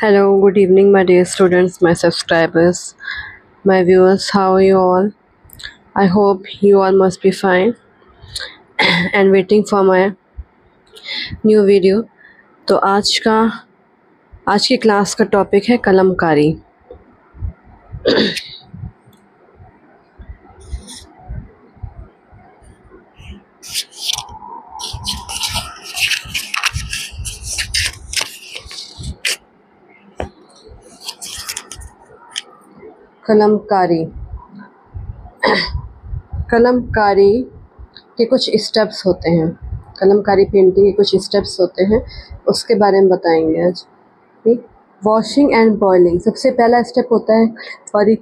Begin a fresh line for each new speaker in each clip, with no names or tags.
Hello, good evening, my dear students, my subscribers, my viewers. How are you all? I hope you all must be fine and waiting for my new video. तो आज की class का topic है कलमकारी। कलमकारी कलमकारी के कुछ steps होते हैं। Kalamkari painting के कुछ स्टेप्स होते हैं, उसके बारे में बताएंगे आज। वॉशिंग एंड बॉइलिंग सबसे पहला स्टेप होता है। और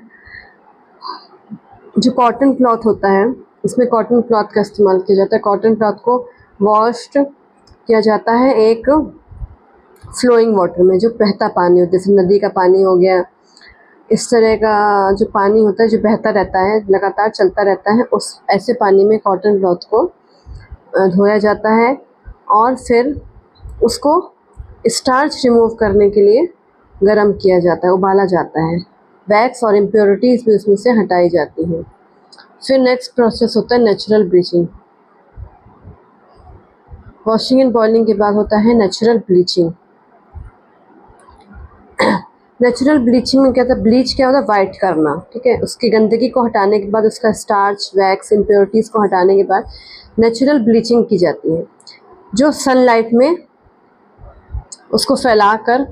जो कॉटन क्लॉथ होता है, इसमें कॉटन क्लॉथ का इस्तेमाल किया जाता है। कॉटन क्लॉथ को वॉश्ड किया जाता है एक फ्लोइंग वाटर में, जो बहता पानी होता है, जैसे नदी का पानी हो गया। इस तरह का जो पानी होता है जो बहता रहता है, लगातार चलता रहता है, उस ऐसे पानी में कॉटन क्लॉथ को धोया जाता है और फिर उसको स्टार्च रिमूव करने के लिए गर्म किया जाता है, उबाला जाता है। वैक्स और इम्प्योरिटीज़ भी उसमें से हटाई जाती हैं। फिर नेक्स्ट प्रोसेस होता है natural bleaching. Washing and boiling के बाद होता है नेचुरल ब्लीचिंग। नेचुरल ब्लीचिंग में क्या होता है? ब्लीच क्या होता है? वाइट करना, ठीक है। उसकी गंदगी को हटाने के बाद, उसका स्टार्च, वैक्स, इम्प्योरिटीज़ को हटाने के बाद नेचुरल ब्लीचिंग की जाती है, जो सनलाइट में उसको फैलाकर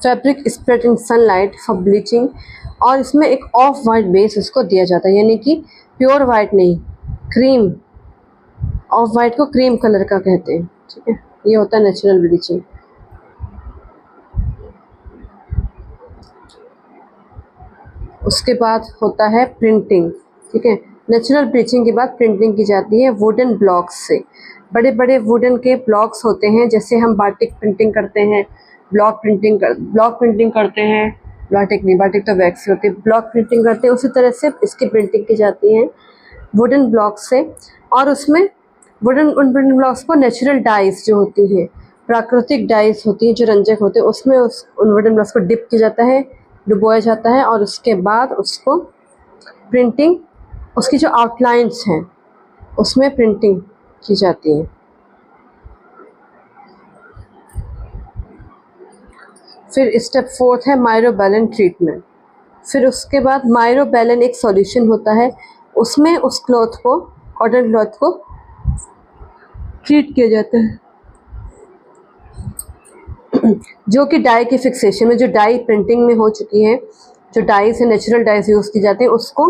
fabric spread in sunlight for bleaching. और इसमें एक ऑफ वाइट बेस उसको दिया जाता है, यानी कि प्योर वाइट नहीं, क्रीम। ऑफ वाइट को क्रीम कलर का कहते हैं, ठीक है। ये होता है नेचुरल ब्लीचिंग। उसके बाद होता है प्रिंटिंग, ठीक है। नेचुरल ब्लीचिंग के बाद प्रिंटिंग की जाती है वुडन ब्लॉक्स से। बड़े बड़े वुडन के ब्लॉक्स होते हैं, जैसे हम बाटिक प्रिंटिंग करते हैं, ब्लॉक प्रिंटिंग करते हैं। बाटिक नहीं, बाटिक तो वैक्स होती है। ब्लॉक प्रिंटिंग करते हैं, उसी तरह से इसकी प्रिंटिंग की जाती है वुडन ब्लॉक्स से। और उसमें उन वुडन ब्लॉक्स को नेचुरल डाइस जो होती हैं, प्राकृतिक डाइस होती हैं जो रंजक होते हैं, उसमें उन वुडन ब्लॉक्स को डिप किया जाता है, डुबोया जाता है। और उसके बाद उसको प्रिंटिंग, उसकी जो आउटलाइंस हैं उसमें प्रिंटिंग की जाती है। फिर स्टेप 4 है माइरोबैलन ट्रीटमेंट। फिर उसके बाद माइरोबैलन एक सॉल्यूशन होता है, उसमें उस क्लॉथ को, कॉटन क्लॉथ को ट्रीट किया जाता है, जो कि डाई की फिक्सेशन में, जो डाई प्रिंटिंग में हो चुकी है, जो डाइस है, नेचुरल डाइस यूज़ की जाती है, उसको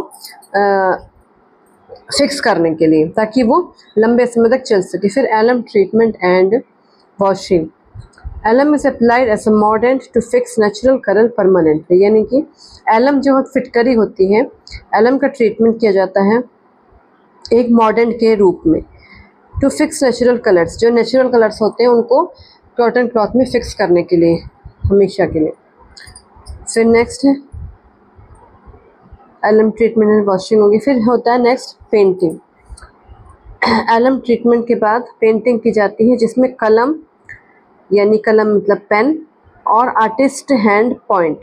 फिक्स करने के लिए, ताकि वो लंबे समय तक चल सके। फिर alum treatment and washing. Alum is applied as a mordant to fix natural colour permanently, यानी कि एलम जो फिटकरी होती है, एलम का ट्रीटमेंट किया जाता है एक मॉर्डेंट के रूप में, टू फिक्स नेचुरल कलर्स। जो नेचुरल कलर्स होते हैं उनको कॉटन क्लॉथ में फिक्स करने के लिए, हमेशा के लिए। फिर नेक्स्ट है एलम ट्रीटमेंट एंड वॉशिंग होगी। फिर होता है नेक्स्ट पेंटिंग। एलम ट्रीटमेंट के बाद पेंटिंग की जाती है, जिसमें कलम, यानी कलम मतलब पेन, और आर्टिस्ट हैंड पॉइंट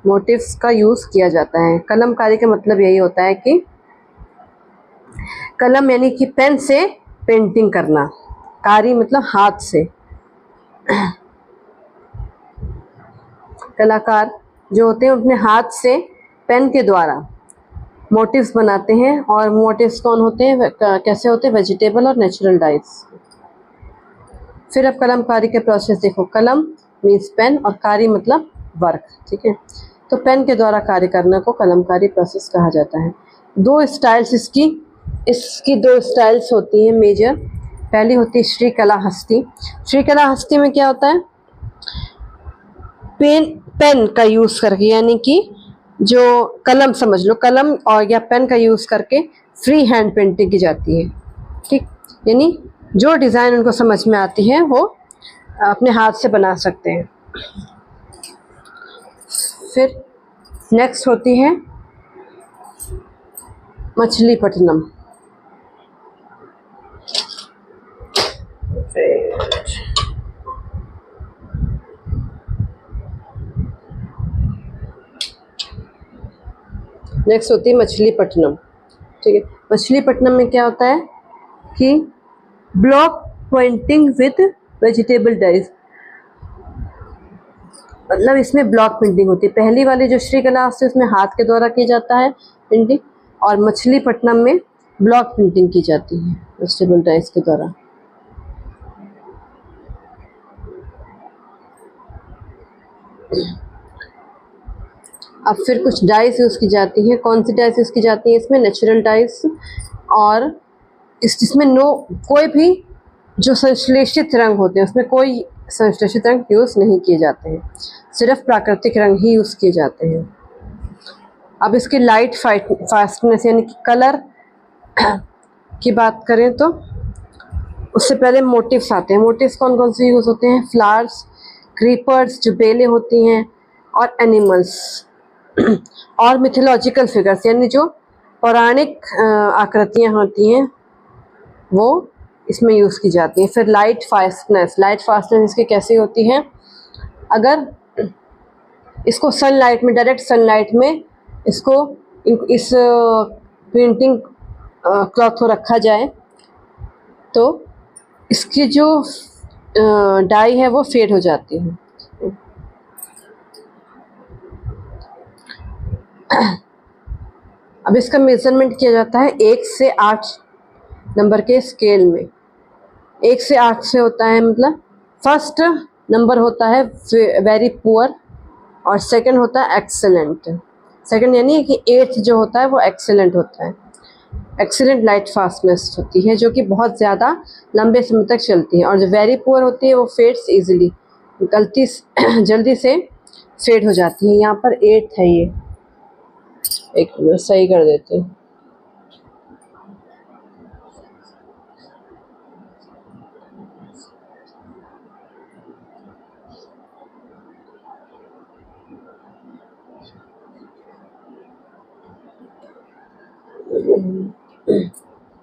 मोटिव्स का यूज़ किया जाता है। कलमकारी का मतलब यही होता है कि कलम यानी कि पेन से पेंटिंग करना, कारी मतलब हाथ से। कलाकार जो होते हैं अपने हाथ से पेन के द्वारा मोटिव्स बनाते हैं। और मोटिव्स कौन होते हैं, कैसे होते हैं? वेजिटेबल और नेचुरल डाइस। फिर अब कलमकारी के प्रोसेस देखो। कलम मीन्स पेन और कारी मतलब वर्क, ठीक है। तो पेन के द्वारा कार्य करने को कलमकारी प्रोसेस कहा जाता है। दो स्टाइल्स इसकी दो स्टाइल्स होती हैं मेजर। पहली होती है श्रीकलाहस्ती। श्रीकलाहस्ती में क्या होता है? पेन का यूज़ करके, यानी कि जो कलम समझ लो, कलम और या पेन का यूज़ करके फ्री हैंड पेंटिंग की जाती है, ठीक। यानी जो डिज़ाइन उनको समझ में आती है वो अपने हाथ से बना सकते हैं। फिर नेक्स्ट होती है मछलीपट्टनम। नेक्स्ट होती है मछलीपट्टनम। ठीक है, मछलीपट्टनम में क्या होता है कि block painting with vegetable dyes, मतलब इसमें ब्लॉक पेंटिंग होती है। पहली वाली जो श्रीकला है उसमें हाथ के द्वारा की जाता है पेंटिंग, और मछलीपट्टनम में ब्लॉक पेंटिंग की जाती है वेजिटेबल डाइज के द्वारा। अब फिर कुछ डाइस यूज़ की जाती हैं। कौन सी डाइस यूज़ की जाती हैं इसमें? नेचुरल डाइस, और इसमें कोई भी जो संश्लेषित रंग होते हैं उसमें कोई संश्लेषित रंग यूज़ नहीं किए जाते हैं, सिर्फ प्राकृतिक रंग ही यूज़ किए जाते हैं। अब इसकी लाइट फास्टनेस यानी कि कलर की बात करें तो उससे पहले मोटिव्स आते हैं। मोटिव्स कौन कौन से यूज़ होते हैं? फ्लावर्स, क्रीपर्स जो बेलें होती हैं, और एनिमल्स और मिथोलॉजिकल फिगर्स यानी जो पौराणिक आकृतियाँ होती हैं वो इसमें यूज़ की जाती हैं। फिर लाइट फास्टनेस इसकी कैसी होती है? अगर इसको सनलाइट में, डायरेक्ट सनलाइट में इसको इस पेंटिंग क्लॉथ को रखा जाए तो इसकी जो डाई है वो फेड हो जाती है। अब इसका मेजरमेंट किया जाता है 1 से 8 नंबर के स्केल में। 1 से 8 से होता है मतलब फर्स्ट नंबर होता है वेरी पुअर, और सेकंड होता है एक्सेलेंट। सेकंड यानी कि 8th जो होता है वो एक्सेलेंट होता है। एक्सेलेंट लाइट फास्टनेस होती है जो कि बहुत ज़्यादा लंबे समय तक चलती है, और जो वेरी पुअर होती है वो फेड्स इजीली, जल्दी से फेड हो जाती है। यहाँ पर 8 है, ये एक मिनट सही कर देते हैं।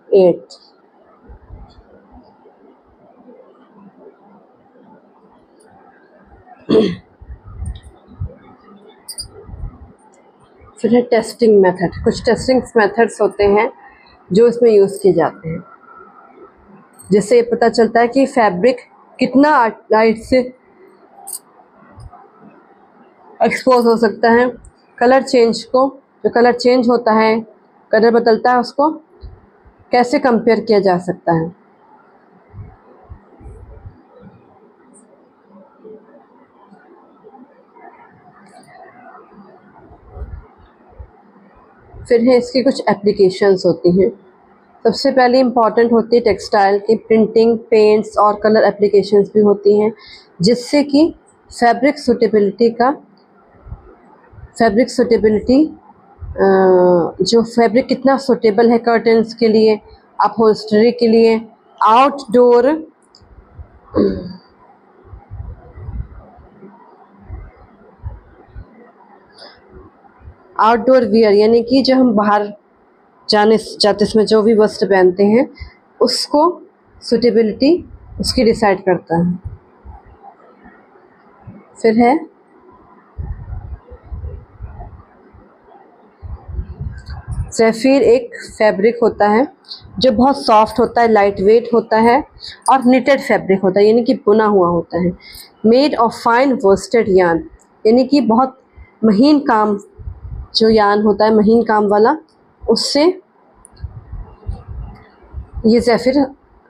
एट फिर है टेस्टिंग मेथड। कुछ टेस्टिंग मेथड्स होते हैं जो इसमें यूज़ किए जाते हैं, जिससे ये पता चलता है कि फैब्रिक कितना लाइट से एक्सपोज हो सकता है। कलर चेंज को, जो कलर चेंज होता है, कलर बदलता है, उसको कैसे कंपेयर किया जा सकता है। फिर है इसकी कुछ एप्लीकेशंस होती हैं। सबसे पहले इम्पॉर्टेंट होती है टेक्सटाइल की प्रिंटिंग, पेंट्स और कलर एप्लीकेशंस भी होती हैं, जिससे कि फैब्रिक सूटेबिलिटी जो फैब्रिक कितना सूटेबल है कर्टन्स के लिए, अपहोल्स्टरी के लिए, आउटडोर वियर यानी कि जो हम बाहर जाते समय जो भी वस्त्र पहनते हैं उसको सूटेबिलिटी उसकी डिसाइड करता है। फिर है ज़ेफिर, एक फैब्रिक होता है जो बहुत सॉफ्ट होता है, लाइट वेट होता है और निटेड फैब्रिक होता है यानी कि बुना हुआ होता है। मेड ऑफ फाइन वोस्टेड यार्न यानी कि बहुत महीन काम, जो यार्न होता है महीन काम वाला, उससे ये ज़ेफिर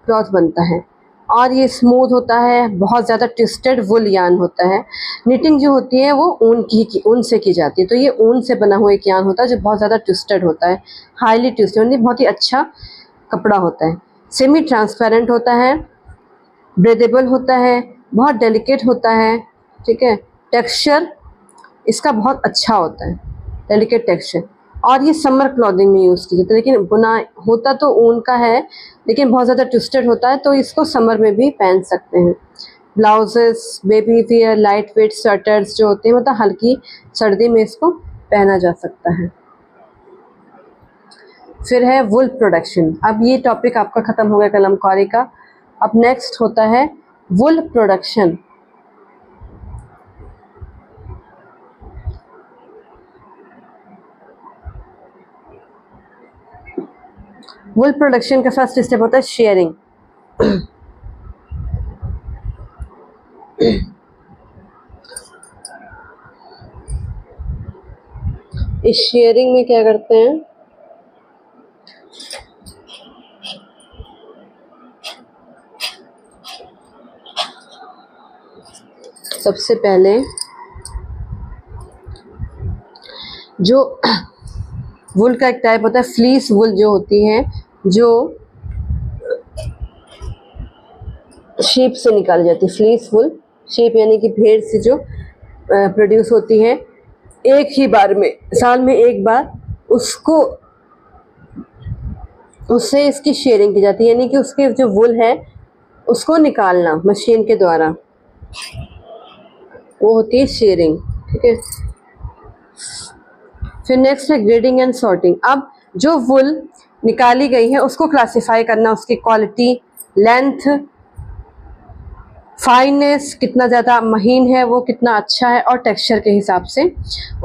क्लॉथ बनता है। और ये स्मूथ होता है, बहुत ज़्यादा ट्विस्टेड वुल यार्न होता है। निटिंग जो होती है वो ऊन से की जाती है, तो ये ऊन से बना हुआ एक यार्न होता है जो बहुत ज़्यादा ट्विस्टेड होता है, हाईली ट्विस्टेड, यानी बहुत ही अच्छा कपड़ा होता है। सेमी ट्रांसपेरेंट होता है, ब्रेदेबल होता है, बहुत डेलिकेट होता है। ठीक है, टेक्सचर इसका बहुत अच्छा होता है, डेलिकेट टेक्सचर। और ये समर क्लॉथिंग में यूज़ की जाती है, लेकिन बुना होता तो ऊन का है लेकिन बहुत ज़्यादा ट्विस्टेड होता है, तो इसको समर में भी पहन सकते हैं। Blouses, baby wear, light weight sweaters जो होते हैं, मतलब हल्की सर्दी में इसको पहना जा सकता है। फिर है वुल प्रोडक्शन। अब ये टॉपिक आपका ख़त्म हो गया कलमकारी का। अब नेक्स्ट होता है वुल प्रोडक्शन। वुल प्रोडक्शन का फर्स्ट स्टेप होता है शेयरिंग। इस शेयरिंग में क्या करते हैं, सबसे पहले जो वुल का एक टाइप होता है फ्लीस वुल, जो होती है जो शीप से निकाली जाती है। फ्लीस वुल, शीप यानी कि भेड़ से जो प्रोड्यूस होती है एक ही बार में, साल में एक बार, उसको उससे इसकी शेयरिंग की जाती है, यानी कि उसके जो वुल है उसको निकालना मशीन के द्वारा, वो होती है शेयरिंग। ठीक है। फिर नेक्स्ट है ग्रेडिंग एंड सॉर्टिंग। अब जो वुल निकाली गई है उसको क्लासिफाई करना, उसकी क्वालिटी, लेंथ, फाइनेस, कितना ज़्यादा महीन है वो, कितना अच्छा है, और टेक्सचर के हिसाब से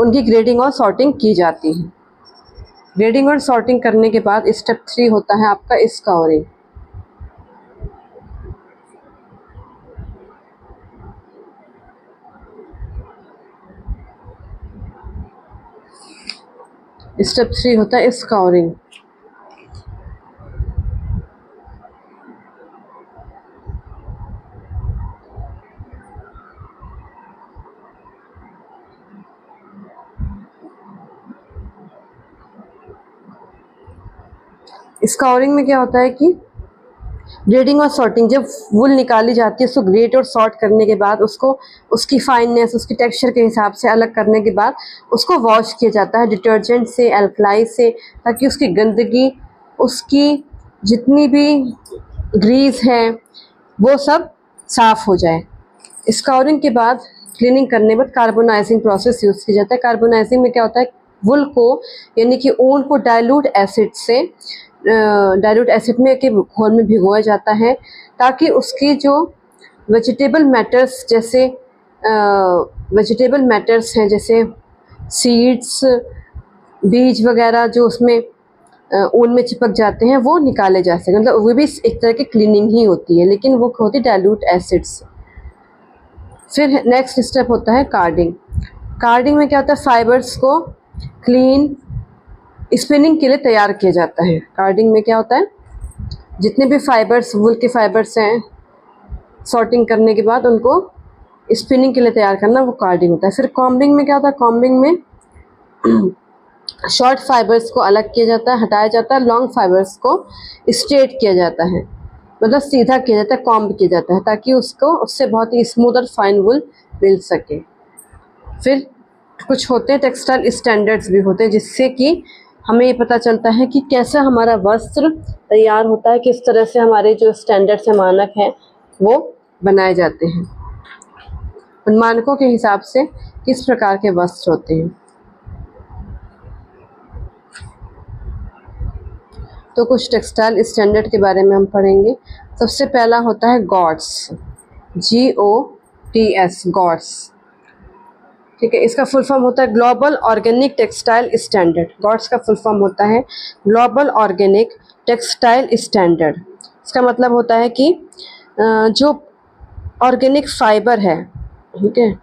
उनकी ग्रेडिंग और सॉर्टिंग की जाती है। ग्रेडिंग और सॉर्टिंग करने के बाद स्टेप 3 होता है आपका स्कोरिंग। स्टेप 3 होता है स्कोरिंग। स्कोरिंग में क्या होता है कि ग्रेडिंग और सॉर्टिंग, जब वुल निकाली जाती है उसको ग्रेड और सॉर्ट करने के बाद उसको उसकी फाइननेस, उसकी टेक्सचर के हिसाब से अलग करने के बाद उसको वॉश किया जाता है डिटर्जेंट से, अल्कलाई से, ताकि उसकी गंदगी, उसकी जितनी भी ग्रीस है वो सब साफ़ हो जाए। स्कोरिंग के बाद क्लीनिंग करने के बाद कार्बोनाइजिंग प्रोसेस यूज़ किया जाता है। कार्बोनाइजिंग में क्या होता है, वुल को यानी कि ऊन को डाइल्यूट एसिड में के घोल में भिगोया जाता है, ताकि उसकी जो वेजिटेबल मैटर्स, जैसे वेजिटेबल मैटर्स हैं जैसे सीड्स, बीज वगैरह जो उसमें ऊन में चिपक जाते हैं वो निकाले जा सकें। मतलब वो भी एक तरह की क्लीनिंग ही होती है, लेकिन वो होती है डाइल्यूट एसिड्स। फिर नेक्स्ट स्टेप होता है कार्डिंग। कार्डिंग में क्या होता है, फाइबर्स को क्लीन स्पिनिंग के लिए तैयार किया जाता है। कार्डिंग में क्या होता है, जितने भी फाइबर्स, वुल के फाइबर्स हैं, सॉर्टिंग करने के बाद उनको स्पिनिंग के लिए तैयार करना, वो कार्डिंग होता है। फिर कॉम्बिंग में क्या होता है, कॉम्बिंग में शॉर्ट फाइबर्स को अलग किया जाता है, हटाया जाता है, लॉन्ग फाइबर्स को स्ट्रेट किया जाता है, मतलब सीधा किया जाता है, कॉम्ब किया जाता है, ताकि उसको उससे बहुत ही स्मूथ और फाइन वुल मिल सके। फिर कुछ होते हैं टेक्सटाइल स्टैंडर्ड्स भी होते हैं, जिससे कि हमें ये पता चलता है कि कैसा हमारा वस्त्र तैयार होता है, किस तरह से हमारे जो स्टैंडर्ड्स हैं, मानक हैं, वो बनाए जाते हैं। उन मानकों के हिसाब से किस प्रकार के वस्त्र होते हैं। तो कुछ टेक्सटाइल स्टैंडर्ड के बारे में हम पढ़ेंगे। सबसे पहला होता है गॉट्स, GOTS, गॉट्स। ठीक है, इसका फुल फॉर्म होता है global organic textile standard. Gots का फुल फॉर्म होता है ग्लोबल ऑर्गेनिक टेक्सटाइल स्टैंडर्ड। इसका मतलब होता है कि जो ऑर्गेनिक फाइबर है, ठीक है,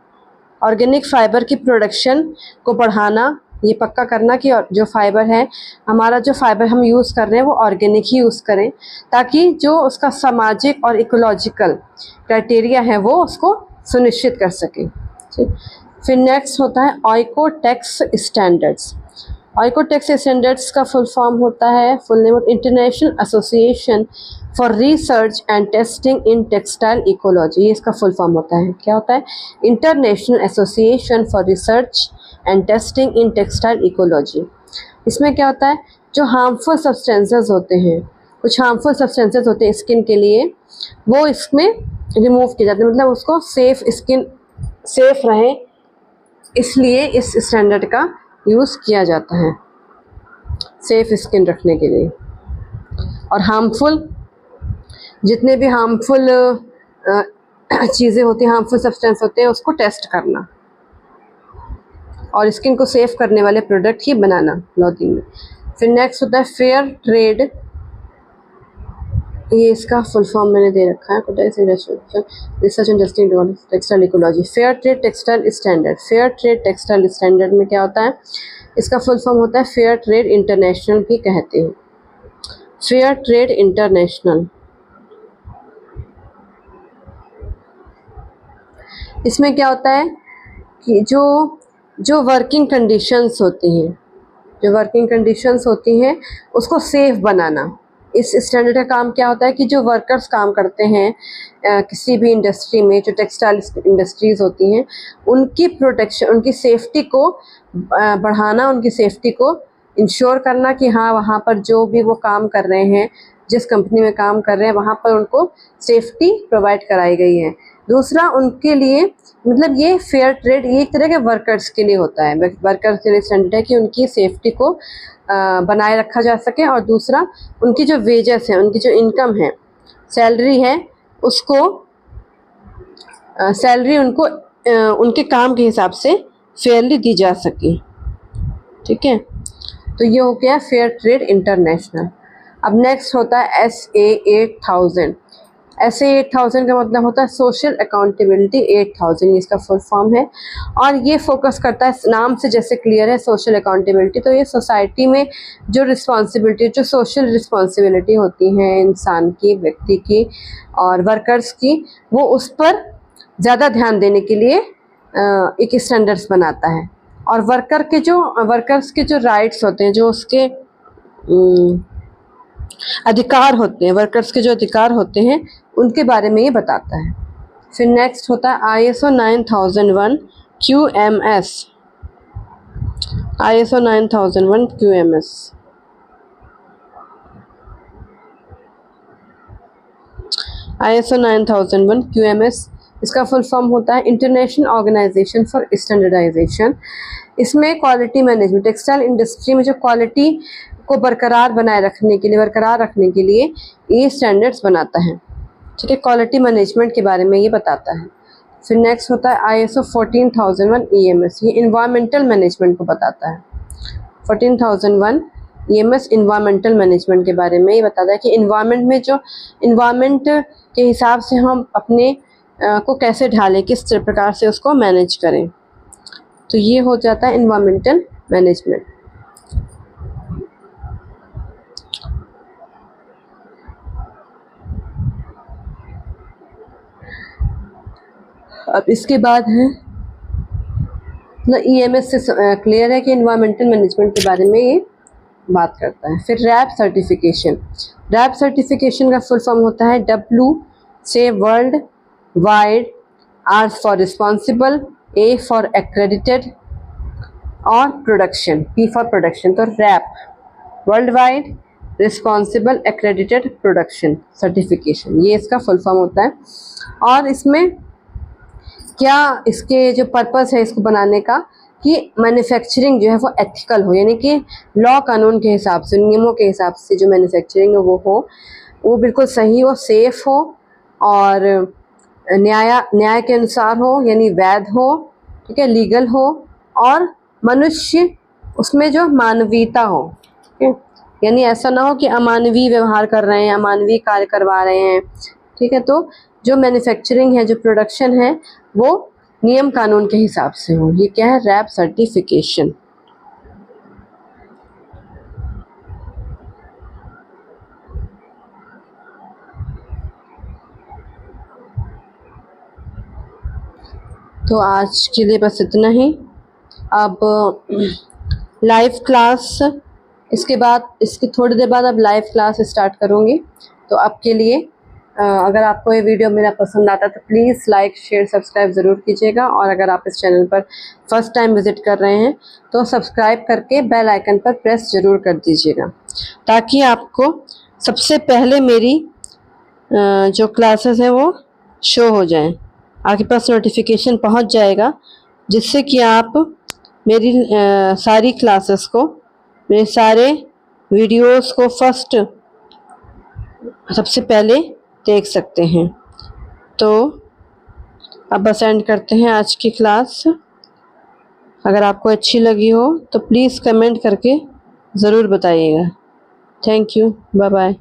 ऑर्गेनिक फाइबर की प्रोडक्शन को बढ़ाना, ये पक्का करना कि जो फाइबर है, हमारा जो फाइबर हम यूज़ कर रहे हैं वो ऑर्गेनिक ही यूज़ करें, ताकि जो उसका सामाजिक और इकोलॉजिकल क्राइटेरिया है वो उसको सुनिश्चित कर सकें। ठीक। फिर नेक्स्ट होता है ऑइकोटेक्स स्टैंडर्ड्स। ऑइकोटेक्स स्टैंडर्ड्स का फुल फॉर्म होता है, full name international association for research and testing in textile ecology. ये इसका फुल फॉर्म होता है, क्या होता है, international association for research and testing in textile ecology. इसमें क्या होता है, जो हार्मफुल सब्सटेंसेस होते हैं, कुछ हार्मफुल सब्सटेंसेस होते हैं स्किन के लिए, वो इसमें रिमूव किए जाते हैं, मतलब उसको स्किन सेफ रहे, इसलिए इस स्टैंडर्ड का यूज़ किया जाता है सेफ स्किन रखने के लिए। और हार्मफुल जितने भी हार्मफुल चीज़ें होती हैं, हार्मफुल सब्सटेंस होते हैं, उसको टेस्ट करना और स्किन को सेफ करने वाले प्रोडक्ट ही बनाना क्लॉथिंग में। फिर नेक्स्ट होता है फेयर ट्रेड। ये इसका फुल फॉर्म मैंने दे रखा है, research industry textile ecology. Fair trade textile standard. Fair trade textile standard में क्या होता है, इसका फुल फॉर्म होता है फेयर ट्रेड इंटरनेशनल भी कहते हैं। फेयर ट्रेड इंटरनेशनल, इसमें क्या होता है कि जो वर्किंग कंडीशंस होती हैं, जो वर्किंग कंडीशंस होती हैं उसको सेफ बनाना। इस स्टैंडर्ड का काम क्या होता है कि जो वर्कर्स काम करते हैं किसी भी इंडस्ट्री में, जो टेक्सटाइल इंडस्ट्रीज़ होती हैं, उनकी प्रोटेक्शन, उनकी सेफ्टी को बढ़ाना, उनकी सेफ्टी को इंश्योर करना कि हाँ वहाँ पर जो भी वो काम कर रहे हैं, जिस कंपनी में काम कर रहे हैं, वहाँ पर उनको सेफ्टी प्रोवाइड कराई गई है। दूसरा, उनके लिए मतलब ये फेयर ट्रेड ये एक तरह के वर्कर्स के लिए होता है, वर्कर्स के लिए स्टैंडर्ड है कि उनकी सेफ्टी को बनाए रखा जा सके। और दूसरा, उनकी जो वेजेस हैं, उनकी जो इनकम है, सैलरी है, उसको सैलरी उनको उनके काम के हिसाब से फेयरली दी जा सके। ठीक है, तो ये हो गया फेयर ट्रेड इंटरनेशनल। अब नेक्स्ट होता है SA8000। SA8000 का मतलब होता है सोशल अकाउंटेबिलिटी 8000, इसका फुल फॉर्म है। और ये फोकस करता है, नाम से जैसे क्लियर है सोशल अकाउंटेबिलिटी, तो ये सोसाइटी में जो रिस्पॉन्सिबिलिटी, जो सोशल रिस्पॉन्सिबिलिटी होती हैं इंसान की, व्यक्ति की और वर्कर्स की, वो उस पर ज़्यादा ध्यान देने के लिए एक स्टैंडर्ड्स बनाता है। और वर्कर्स के जो राइट्स होते हैं, जो उसके अधिकार होते हैं, वर्कर्स के जो अधिकार होते हैं, उनके बारे में ये बताता है। फिर नेक्स्ट होता है ISO 9001 QMS। ISO 9001 QMS, ISO 9001 QMS, इसका फुल फॉर्म होता है इंटरनेशनल ऑर्गेनाइजेशन फॉर स्टैंडर्डाइजेशन। इसमें क्वालिटी मैनेजमेंट, टेक्सटाइल इंडस्ट्री में जो क्वालिटी को बरकरार रखने के लिए ये स्टैंडर्ड्स बनाता है। ठीक है, क्वालिटी मैनेजमेंट के बारे में ये बताता है। फिर नेक्स्ट होता है ISO 14001 EMS, ये इन्वायरमेंटल मैनेजमेंट को बताता है। 14001 EMS इन्वायरमेंटल मैनेजमेंट के बारे में ये बताता है कि इन्वायरमेंट में जो इन्वायरमेंट के हिसाब से हम अपने को कैसे ढालें, किस प्रकार से उसको मैनेज करें। तो ये हो जाता है इन्वायरमेंटल मैनेजमेंट। अब इसके बाद है EMS से क्लियर है कि इन्वायरमेंटल मैनेजमेंट के बारे में ये बात करता है। फिर रैप सर्टिफिकेशन। रैप सर्टिफिकेशन का फुल फॉर्म होता है W से world wide, R for responsible, A for accredited और प्रोडक्शन, P फॉर प्रोडक्शन। तो WRAP, world wide responsible accredited production certification, ये इसका फुल फॉर्म होता है। और इसमें क्या इसके जो पर्पस है इसको बनाने का, कि मैन्युफैक्चरिंग जो है वो एथिकल हो, यानी कि लॉ कानून के हिसाब से, नियमों के हिसाब से जो मैन्युफैक्चरिंग है वो हो, वो बिल्कुल सही हो, सेफ हो और न्याय के अनुसार हो, यानी वैध हो, ठीक है, लीगल हो, और मनुष्य उसमें जो मानवीयता हो, ठीक है, यानी ऐसा ना हो कि अमानवीय व्यवहार कर रहे हैं, अमानवीय कार्य करवा रहे हैं। ठीक है, तो जो मैन्युफैक्चरिंग है, जो प्रोडक्शन है, वो नियम कानून के हिसाब से हो। ये क्या है, रैप सर्टिफिकेशन। तो आज के लिए बस इतना ही। अब लाइव क्लास, इसके बाद, इसकी थोड़ी देर बाद अब लाइव क्लास स्टार्ट करूँगी। तो आपके लिए अगर आपको ये वीडियो मेरा पसंद आता है तो प्लीज़ लाइक, शेयर, सब्सक्राइब ज़रूर कीजिएगा। और अगर आप इस चैनल पर फर्स्ट टाइम विज़िट कर रहे हैं तो सब्सक्राइब करके बेल आइकन पर प्रेस ज़रूर कर दीजिएगा, ताकि आपको सबसे पहले मेरी जो क्लासेस हैं वो शो हो जाएं, आपके पास नोटिफिकेशन पहुंच जाएगा, जिससे कि आप मेरी सारी क्लासेस को, मेरे सारे वीडियोस को सबसे पहले देख सकते हैं। तो अब बस एंड करते हैं आज की क्लास। अगर आपको अच्छी लगी हो तो प्लीज़ कमेंट करके ज़रूर बताइएगा। Thank you, bye bye.